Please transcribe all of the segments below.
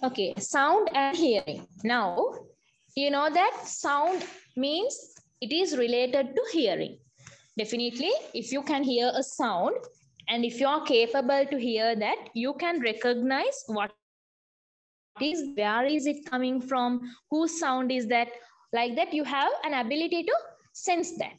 Okay, sound and hearing. Now, you know that sound means it is related to hearing. Definitely, if you can hear a sound and if you are capable to hear that, you can recognize what is that, where is it coming from, whose sound is that, like that you have an ability to sense that.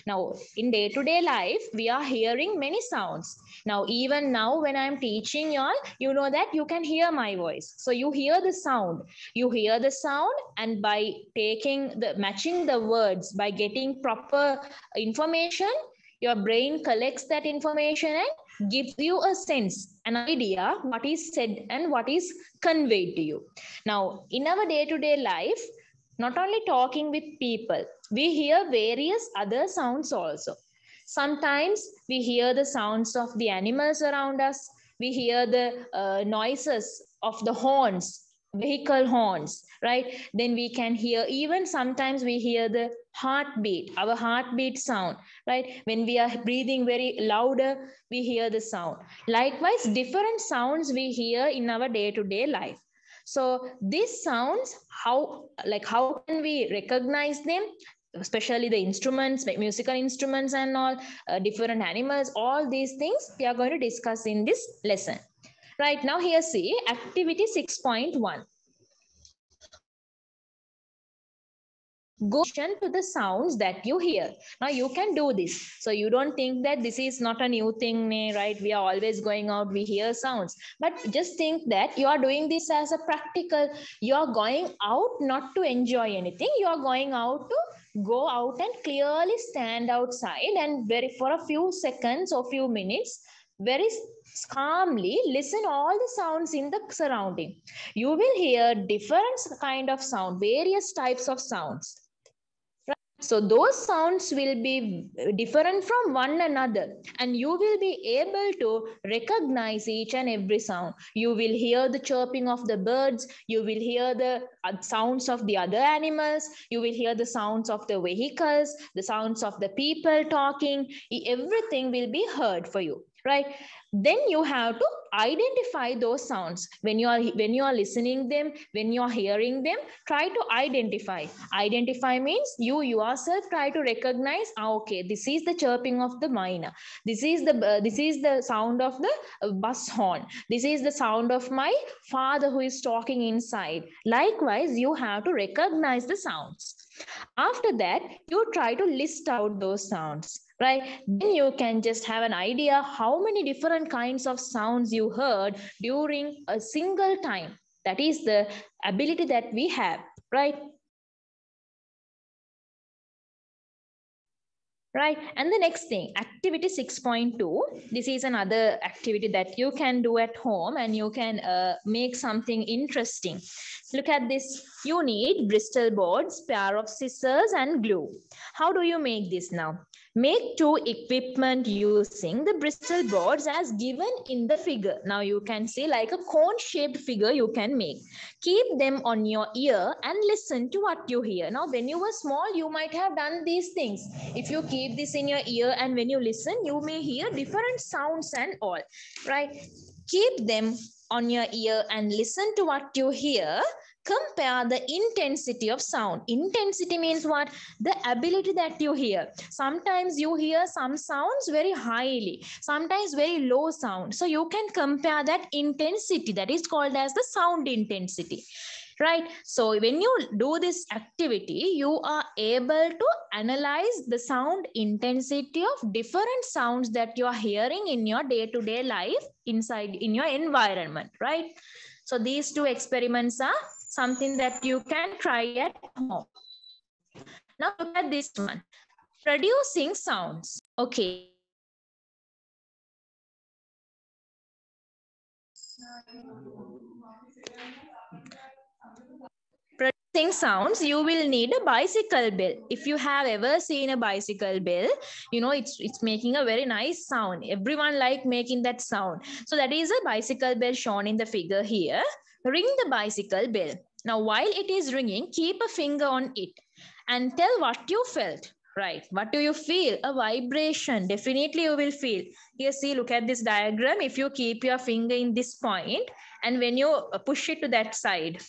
Now, in day-to-day life, we are hearing many sounds. Now, even now when I'm teaching y'all, you know that you can hear my voice. So you hear the sound. You hear the sound, and by matching the words, by getting proper information, your brain collects that information and gives you a sense, an idea what is said and what is conveyed to you. Now, in our day-to-day life, not only talking with people, we hear various other sounds also. Sometimes we hear the sounds of the animals around us. We hear the noises of the horns, vehicle horns, right? Then we can hear, even sometimes we hear the heartbeat, our heartbeat sound, right? When we are breathing very louder, we hear the sound. Likewise, different sounds we hear in our day-to-day life. So these sounds, how can we recognize them? Especially the instruments, like musical instruments and all, different animals, all these things we are going to discuss in this lesson. Right now, here see activity 6.1. Go to the sounds that you hear. Now you can do this. So you don't think that this is not a new thing, right? We are always going out, we hear sounds. But just think that you are doing this as a practical. You are going out not to enjoy anything. You are going out to go out and clearly stand outside and for a few seconds or few minutes, very calmly listen all the sounds in the surrounding. You will hear different kind of sound, various types of sounds. So those sounds will be different from one another, and you will be able to recognize each and every sound. You will hear the chirping of the birds, you will hear the sounds of the other animals, you will hear the sounds of the vehicles, the sounds of the people talking. Everything will be heard for you, right? Then you have to identify those sounds. When you are listening them, when you are hearing them, try to identify means you yourself try to recognize, okay, this is the chirping of the myna, this is the sound of the bus horn, this is the sound of my father who is talking inside. Likewise, you have to recognize the sounds. After that, you try to list out those sounds, right? Then you can just have an idea how many different kinds of sounds you heard during a single time. That is the ability that we have, right? Right. And the next thing, activity 6.2. This is another activity that you can do at home, and you can make something interesting. Look at this. You need Bristol boards, pair of scissors and glue. How do you make this now? Make two equipment using the Bristol boards as given in the figure. Now you can see like a cone-shaped figure you can make. Keep them on your ear and listen to what you hear. Now when you were small, you might have done these things. If you keep this in your ear and when you listen, you may hear different sounds and all, right? Keep them on your ear and listen to what you hear. Compare the intensity of sound. Intensity means what? The ability that you hear. Sometimes you hear some sounds very highly, sometimes very low sound. So you can compare that intensity. That is called as the sound intensity. Right? So when you do this activity, you are able to analyze the sound intensity of different sounds that you are hearing in your day-to-day life inside in your environment, right? So these two experiments are something that you can try at home. Now look at this one. Producing sounds. Okay. Producing sounds, you will need a bicycle bell. If you have ever seen a bicycle bell, you know it's making a very nice sound. Everyone like making that sound. So that is a bicycle bell shown in the figure here. Ring the bicycle bell. Now while it is ringing, keep a finger on it and tell what you felt. Right. What do you feel? A vibration. Definitely you will feel. Here, see, look at this diagram. If you keep your finger in this point and when you push it to that side,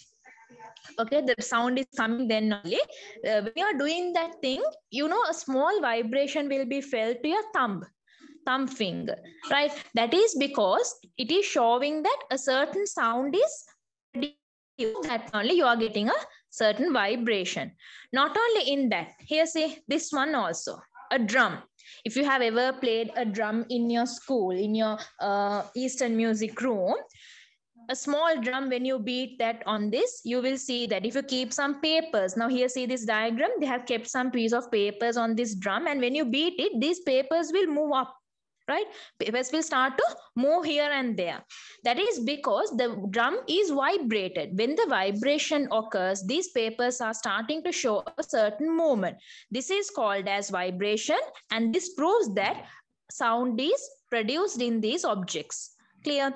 okay, the sound is coming then only. When you are doing that thing, you know, a small vibration will be felt to your thumb finger, right? That is because it is showing that a certain sound is produced. That only you are getting a certain vibration. Not only in that, here see this one also, a drum. If you have ever played a drum in your school, in your Eastern music room, a small drum, when you beat that on this, you will see that if you keep some papers, now here see this diagram, they have kept some piece of papers on this drum, and when you beat it, these papers will move up, right? Papers will start to move here and there. That is because the drum is vibrated. When the vibration occurs, these papers are starting to show a certain movement. This is called as vibration, and this proves that sound is produced in these objects. Clear?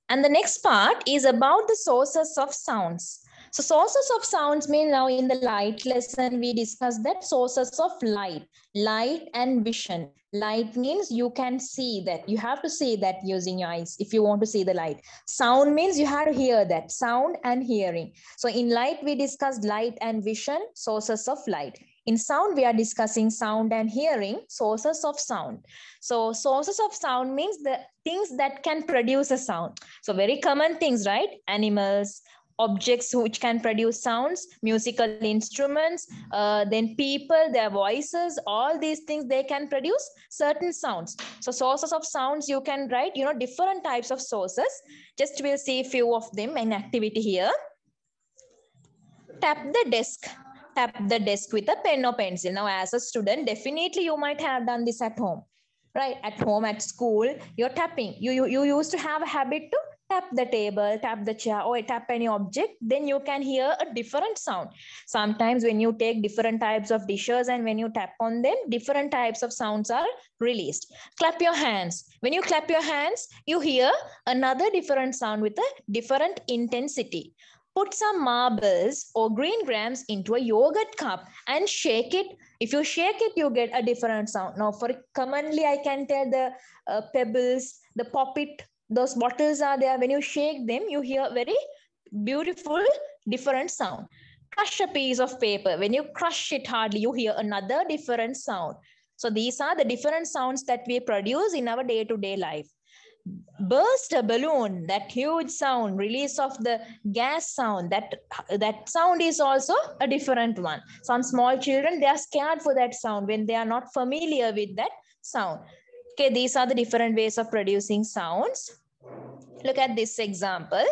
And the next part is about the sources of sounds. So sources of sounds mean, now in the light lesson, we discussed that sources of light and vision. Light means you can see that. You have to see that using your eyes if you want to see the light. Sound means you have to hear that. Sound and hearing. So in light, we discussed light and vision, sources of light. In sound, we are discussing sound and hearing, sources of sound. So sources of sound means the things that can produce a sound. So very common things, right? Animals, objects which can produce sounds, musical instruments, then people, their voices, all these things, they can produce certain sounds. So sources of sounds, you can write, you know, different types of sources. Just we'll see a few of them in activity here. Tap the desk. Tap the desk with a pen or pencil. Now, as a student, definitely you might have done this at home, right? At home, at school, you're tapping. You used to have a habit to tap the table, tap the chair, or tap any object. Then you can hear a different sound. Sometimes when you take different types of dishes and when you tap on them, different types of sounds are released. Clap your hands. When you clap your hands, you hear another different sound with a different intensity. Put some marbles or green grams into a yogurt cup and shake it. If you shake it, you get a different sound. Now, for commonly, I can tell the pebbles, the poppet, those bottles are there. When you shake them, you hear very beautiful, different sound. Crush a piece of paper. When you crush it hardly, you hear another different sound. So these are the different sounds that we produce in our day-to-day life. Burst a balloon, that huge sound, release of the gas sound, that sound is also a different one. Some small children, they are scared for that sound when they are not familiar with that sound. Okay, these are the different ways of producing sounds. Look at this example.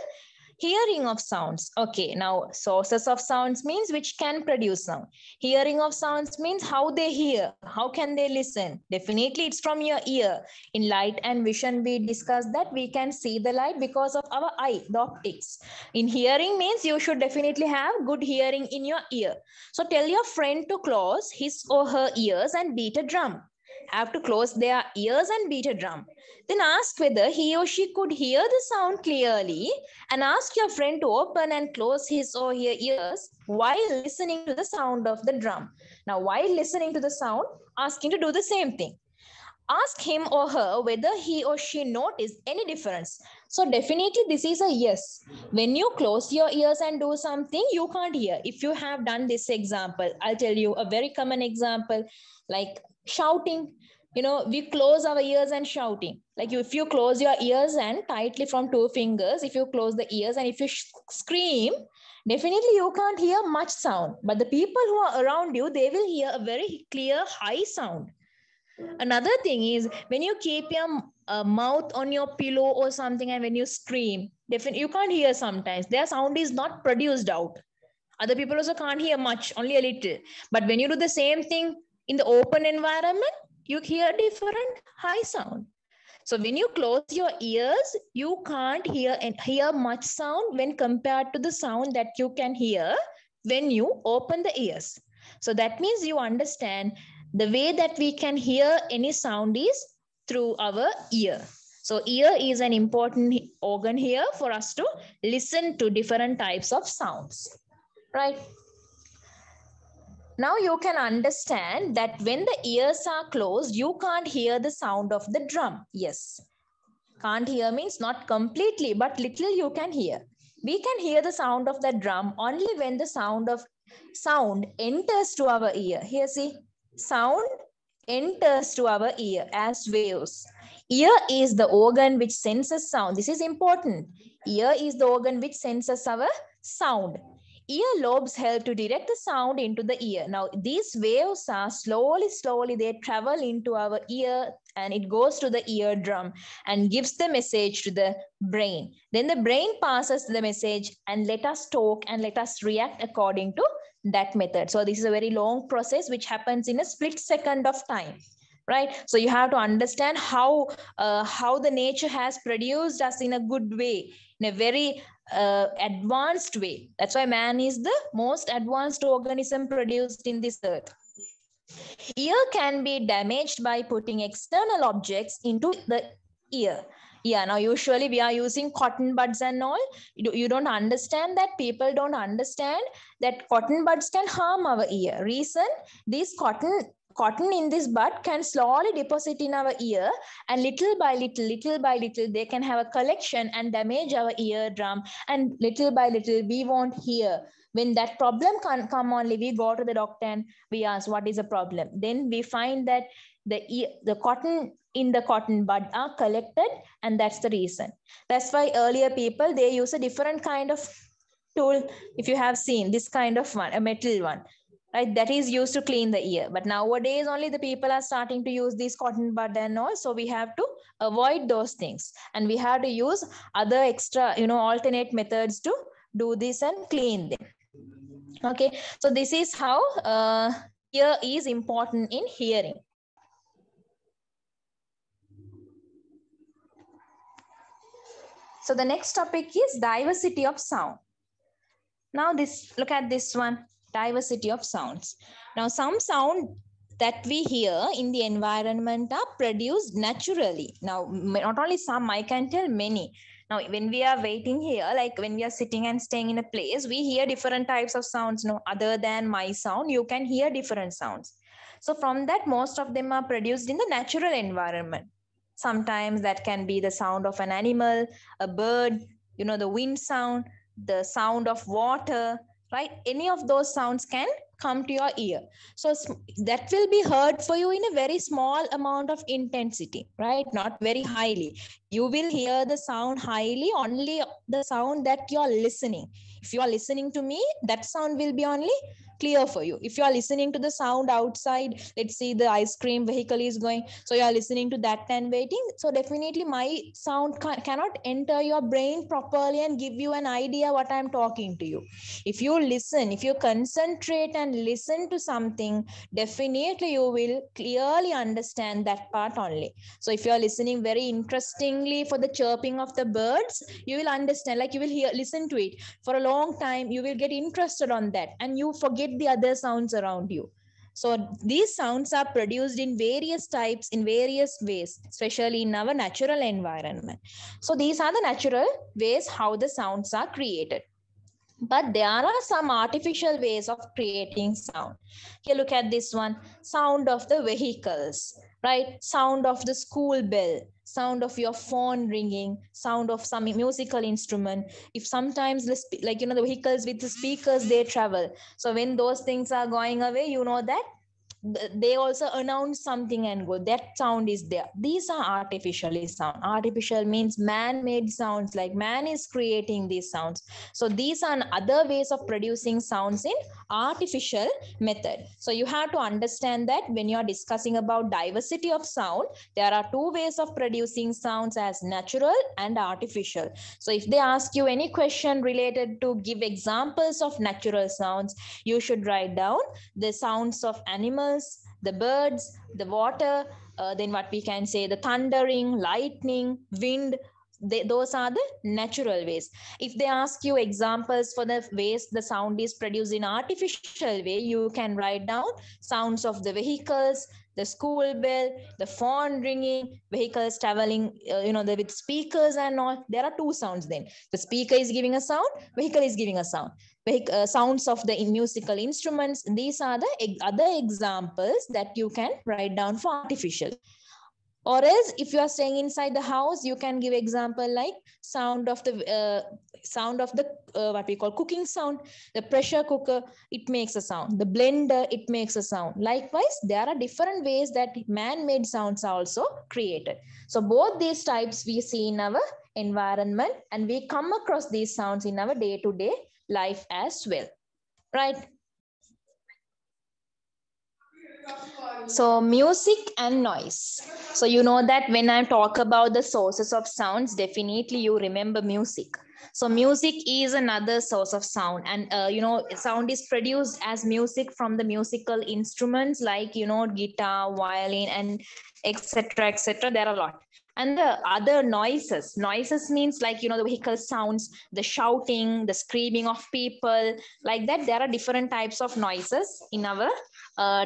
Hearing of sounds. Okay, now sources of sounds means which can produce sound. Hearing of sounds means how they hear. How can they listen? Definitely it's from your ear. In light and vision, we discussed that we can see the light because of our eye, the optics. In hearing means you should definitely have good hearing in your ear. So tell your friend to close his or her ears and beat a drum. Have to close their ears and beat a drum. Then ask whether he or she could hear the sound clearly, and ask your friend to open and close his or her ears while listening to the sound of the drum. Now, while listening to the sound, ask him to do the same thing. Ask him or her whether he or she noticed any difference. So definitely this is a yes. When you close your ears and do something, you can't hear. If you have done this example, I'll tell you a very common example, like shouting. You know, we close our ears and shouting. Like if you close your ears and tightly from 2 fingers, if you close the ears and if you scream, definitely you can't hear much sound. But the people who are around you, they will hear a very clear, high sound. Another thing is when you keep your mouth on your pillow or something and when you scream, definitely you can't hear sometimes. Their sound is not produced out. Other people also can't hear much, only a little. But when you do the same thing in the open environment, you hear different high sound. So when you close your ears, you can't hear much sound when compared to the sound that you can hear when you open the ears. So that means you understand the way that we can hear any sound is through our ear. So ear is an important organ here for us to listen to different types of sounds, right? Now you can understand that when the ears are closed, you can't hear the sound of the drum. Yes. Can't hear means not completely, but little you can hear. We can hear the sound of the drum only when the sound enters to our ear. Here, see, sound enters to our ear as waves. Ear is the organ which senses sound. This is important. Ear is the organ which senses our sound. Ear lobes help to direct the sound into the ear. Now, these waves are slowly, they travel into our ear and it goes to the eardrum and gives the message to the brain. Then the brain passes the message and let us talk and let us react according to that method. So this is a very long process which happens in a split second of time. Right, so you have to understand how the nature has produced us in a good way, in a very advanced way. That's why man is the most advanced organism produced in this earth. Ear can be damaged by putting external objects into the ear. Yeah, now usually we are using cotton buds and all. You don't understand that. People don't understand that cotton buds can harm our ear. Reason, this cotton in this bud can slowly deposit in our ear, and little by little they can have a collection and damage our eardrum, and little by little we won't hear. When that problem can come only, we go to the doctor and we ask what is the problem. Then we find that the cotton in the cotton bud are collected, and that's the reason. That's why earlier people, they use a different kind of tool. If you have seen this kind of one, a metal one, right, that is used to clean the ear. But nowadays only the people are starting to use these cotton bud and all. So we have to avoid those things, and we have to use other extra, alternate methods to do this and clean them. Okay, so this is how ear is important in hearing. So the next topic is diversity of sound. Now look at this one, diversity of sounds. Now some sound that we hear in the environment are produced naturally. Now not only some, I can tell many. Now when we are waiting here, like when we are sitting and staying in a place, we hear different types of sounds. Other than my sound, you can hear different sounds. So from that, most of them are produced in the natural environment. Sometimes that can be the sound of an animal, a bird, the wind sound, the sound of water, right? Any of those sounds can come to your ear. So that will be heard for you in a very small amount of intensity, right? Not very highly. You will hear the sound highly, only the sound that you are listening. If you are listening to me, that sound will be only clear for you. If you are listening to the sound outside, let's see the ice cream vehicle is going, so you are listening to that and waiting, so definitely my sound cannot enter your brain properly and give you an idea what I'm talking to you. If you listen, if you concentrate and listen to something, definitely you will clearly understand that part only. So if you are listening very interestingly for the chirping of the birds, you will understand, like you will listen to it for a long time, you will get interested on that and you forget the other sounds around you. So these sounds are produced in various types, in various ways, especially in our natural environment. So these are the natural ways how the sounds are created. But there are some artificial ways of creating sound. Here, look at this one, sound of the vehicles, right? Sound of the school bell, sound of your phone ringing, sound of some musical instrument. If sometimes the vehicles with the speakers, they travel. So when those things are going away, you know that they also announce something and go, that sound is there. These are artificially sound. Artificial means man-made sounds, like man is creating these sounds. So these are other ways of producing sounds in artificial method. So you have to understand that when you are discussing about diversity of sound, there are two ways of producing sounds, as natural and artificial. So if they ask you any question related to give examples of natural sounds, you should write down the sounds of animals, the birds, the water, then what we can say, the thundering, lightning, wind, those are the natural ways. If they ask you examples for the ways the sound is produced in artificial way, you can write down sounds of the vehicles, the school bell, the phone ringing, vehicles traveling, with speakers and all. There are two sounds then. The speaker is giving a sound, vehicle is giving a sound. Sounds of the musical instruments. These are the other examples that you can write down for artificial. Or else, if you are staying inside the house, you can give example like sound of the what we call cooking sound. The pressure cooker, it makes a sound. The blender, it makes a sound. Likewise, there are different ways that man-made sounds are also created. So both these types we see in our environment, and we come across these sounds in our day-to-day life as well, right? So music and noise. So you know that when I talk about the sources of sounds, definitely you remember music. So music is another source of sound, and sound is produced as music from the musical instruments like guitar, violin, and etc. etc. There are a lot. And the other noises means like the vehicle sounds, the shouting, the screaming of people, like that. There are different types of noises in our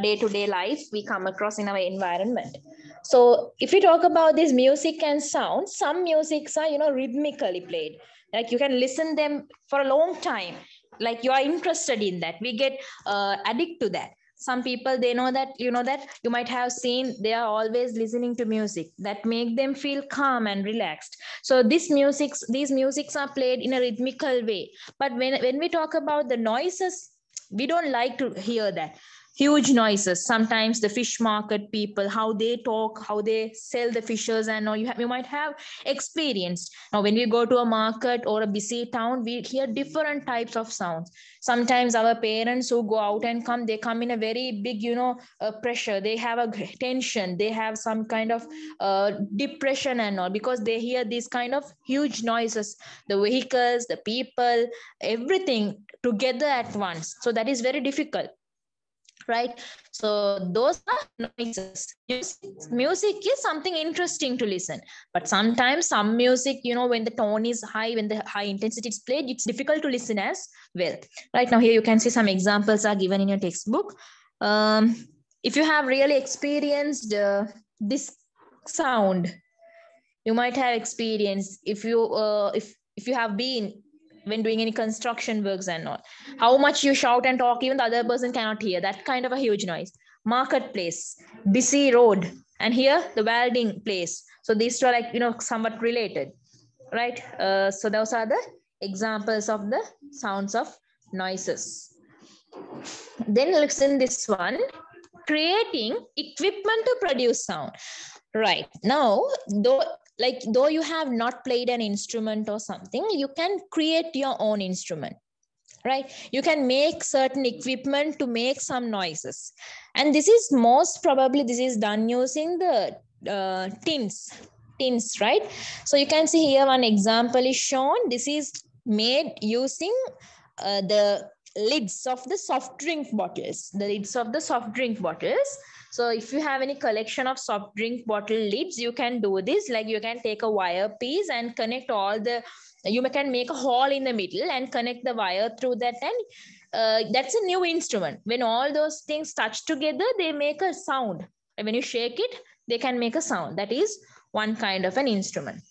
day-to-day life we come across in our environment. So if we talk about this music and sound, some musics are rhythmically played, like you can listen them for a long time, like you are interested in that. We get addicted to that. Some people, they know that you might have seen, they are always listening to music that make them feel calm and relaxed. So these musics are played in a rhythmical way. But when we talk about the noises, we don't like to hear that. Huge noises. Sometimes the fish market people, how they talk, how they sell the fishes, and you might have experienced. Now, when we go to a market or a busy town, we hear different types of sounds. Sometimes our parents who go out and come, they come in a very big, pressure. They have a tension. They have some kind of depression and all, because they hear these kind of huge noises, the vehicles, the people, everything together at once. So that is very difficult. Right? So those are noises. Music is something interesting to listen, but sometimes some music, when the tone is high, when the high intensity is played, it's difficult to listen as well. Right now here you can see some examples are given in your textbook. If you have really experienced this sound, you might have experienced if you have been when doing any construction works and all, how much you shout and talk, even the other person cannot hear. That kind of a huge noise. Marketplace, busy road, and here the welding place. So these two are like, somewhat related, right? So those are the examples of the sounds of noises. Then listen this one, creating equipment to produce sound. Right. Now, though you have not played an instrument or something, you can create your own instrument, right? You can make certain equipment to make some noises. And this is most probably, this is done using the tins, right? So you can see here one example is shown. This is made using the lids of the soft drink bottles, So if you have any collection of soft drink bottle lids, you can do this. Like you can take a wire piece and connect you can make a hole in the middle and connect the wire through that. And that's a new instrument. When all those things touch together, they make a sound. And when you shake it, they can make a sound. That is one kind of an instrument.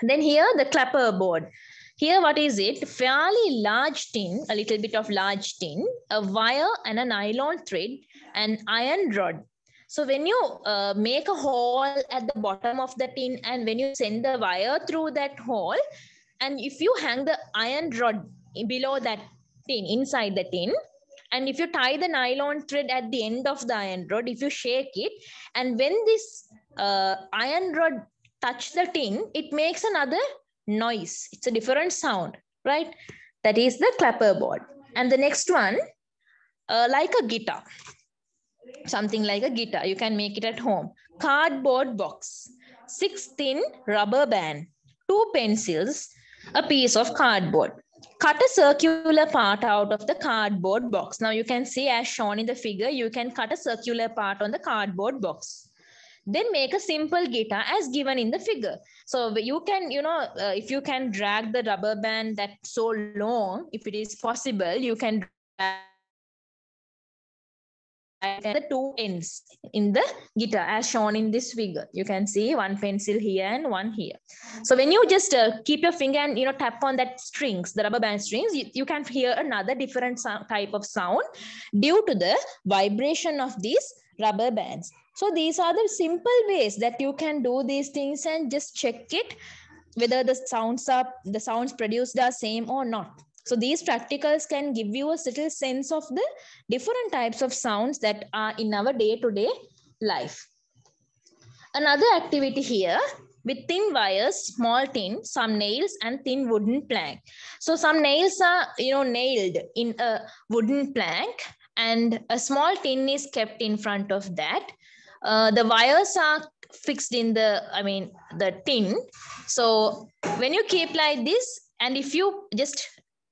Then here, the clapperboard. Here, what is it? Fairly large tin, a little bit of large tin, a wire and a nylon thread, and iron rod. So when you make a hole at the bottom of the tin, and when you send the wire through that hole, and if you hang the iron rod below that tin, inside the tin, and if you tie the nylon thread at the end of the iron rod, if you shake it, and when this iron rod touch the tin, it makes another noise. It's a different sound, right? That is the clapperboard. And the next one, like a guitar, something like a guitar, you can make it at home. Cardboard box, 6 thin rubber band, 2 pencils, a piece of cardboard. Cut a circular part out of the cardboard box. Now you can see, as shown in the figure, you can cut a circular part on the cardboard box. then make a simple guitar as given in the figure. So you can, if you can drag the rubber band that so long, if it is possible, you can drag the two ends in the guitar as shown in this figure. You can see one pencil here and one here. So when you just keep your finger and tap on that strings, the rubber band strings, you can hear another different type of sound due to the vibration of these rubber bands. So these are the simple ways that you can do these things and just check it whether the sounds produced are same or not. So these practicals can give you a little sense of the different types of sounds that are in our day-to-day life. Another activity here with thin wires, small tin, some nails and thin wooden plank. So some nails are nailed in a wooden plank and a small tin is kept in front of that. The wires are fixed in the tin. So when you keep like this, and if you just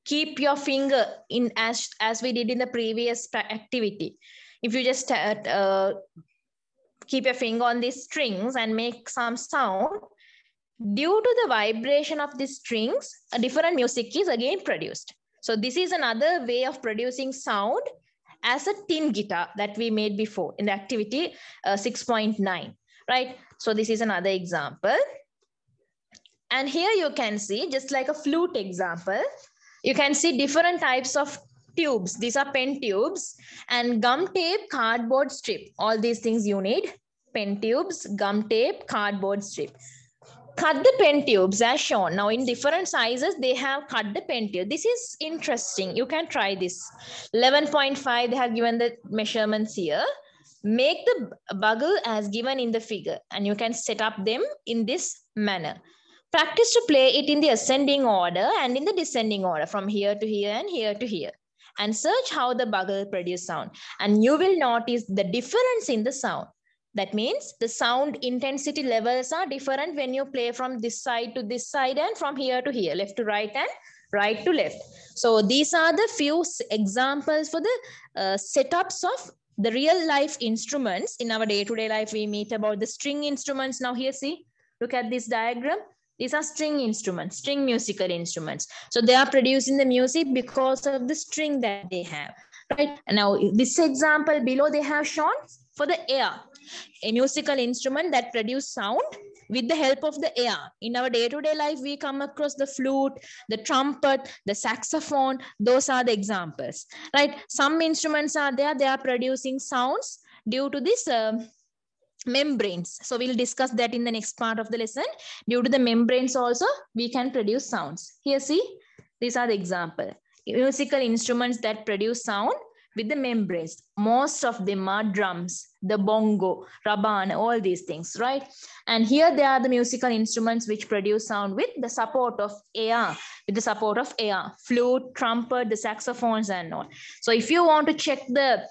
keep your finger in as we did in the previous activity, if you just keep your finger on these strings and make some sound, due to the vibration of these strings, a different music is again produced. So this is another way of producing sound as a tin guitar that we made before in the activity 6.9, right? So this is another example. And here you can see, just like a flute example, you can see different types of tubes. These are pen tubes and gum tape, cardboard strip. All these things you need: pen tubes, gum tape, cardboard strip. Cut the pen tubes as shown. Now in different sizes, they have cut the pen tube. This is interesting. You can try this. 11.5, they have given the measurements here. Make the bugle as given in the figure and you can set up them in this manner. Practice to play it in the ascending order and in the descending order from here to here and here to here. And search how the bugle produce sound. And you will notice the difference in the sound. That means the sound intensity levels are different when you play from this side to this side and from here to here, left to right and right to left. So these are the few examples for the setups of the real life instruments. In our day-to-day life, we meet about the string instruments. Now here, see, look at this diagram. These are string instruments, string musical instruments. So they are producing the music because of the string that they have, right? And now this example below, they have shown for the air, a musical instrument that produce sound with the help of the air. In our day-to-day life, we come across the flute, the trumpet, the saxophone. Those are the examples, right? Some instruments are there, they are producing sounds due to this membranes. So we'll discuss that in the next part of the lesson. Due to the membranes also, we can produce sounds. Here, see, these are the example. Musical instruments that produce sound with the membranes. Most of them are drums, the bongo, raban, all these things, right? And here they are the musical instruments which produce sound with the support of air, flute, trumpet, the saxophones and all. So if you want to check the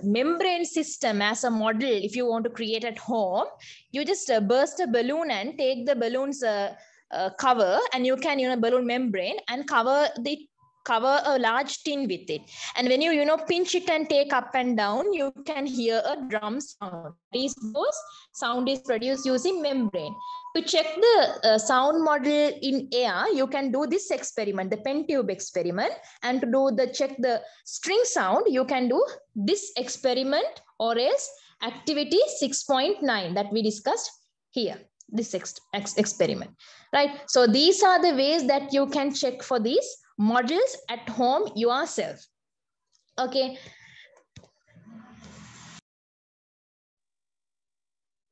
membrane system as a model, if you want to create at home, you just burst a balloon and take the balloon's cover, and you can, balloon membrane and cover a large tin with it. And when you pinch it and take up and down, you can hear a drum sound. Those sound is produced using membrane. To check the sound model in air, you can do this experiment, the pen tube experiment. And to check the string sound, you can do this experiment, or else activity 6.9 that we discussed here, this experiment, right? So these are the ways that you can check for these models at home yourself. Okay.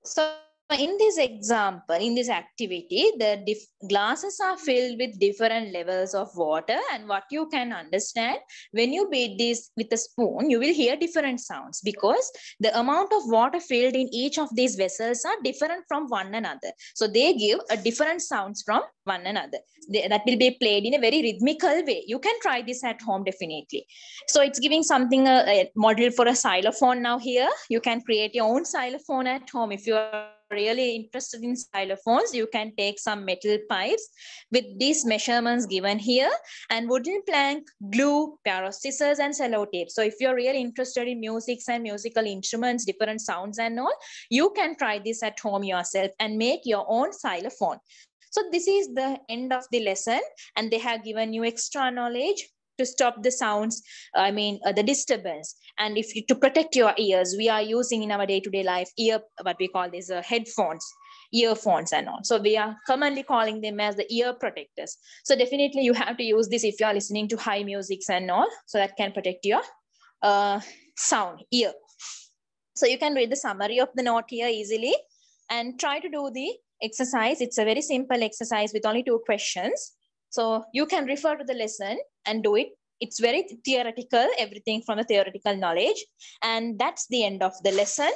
So in this example, in this activity, the glasses are filled with different levels of water, and what you can understand, when you beat this with a spoon, you will hear different sounds because the amount of water filled in each of these vessels are different from one another. So they give a different sounds from one another. That will be played in a very rhythmical way. You can try this at home definitely. So it's giving something, a model for a xylophone. Now here, you can create your own xylophone at home if you are you're really interested in xylophones, you can take some metal pipes with these measurements given here, and wooden plank, glue, pair of scissors, and sellotape. So if you're really interested in music and musical instruments, different sounds and all, you can try this at home yourself and make your own xylophone. So this is the end of the lesson, and they have given you extra knowledge to stop the sounds, the disturbance. And if you, to protect your ears, we are using in our day-to-day life what we call these headphones, earphones and all. So we are commonly calling them as the ear protectors. So definitely you have to use this if you are listening to high musics and all, so that can protect your ear. So you can read the summary of the note here easily and try to do the exercise. It's a very simple exercise with only 2 questions. So you can refer to the lesson and do it. It's very theoretical, everything from the theoretical knowledge. And that's the end of the lesson,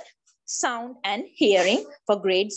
sound and hearing for grades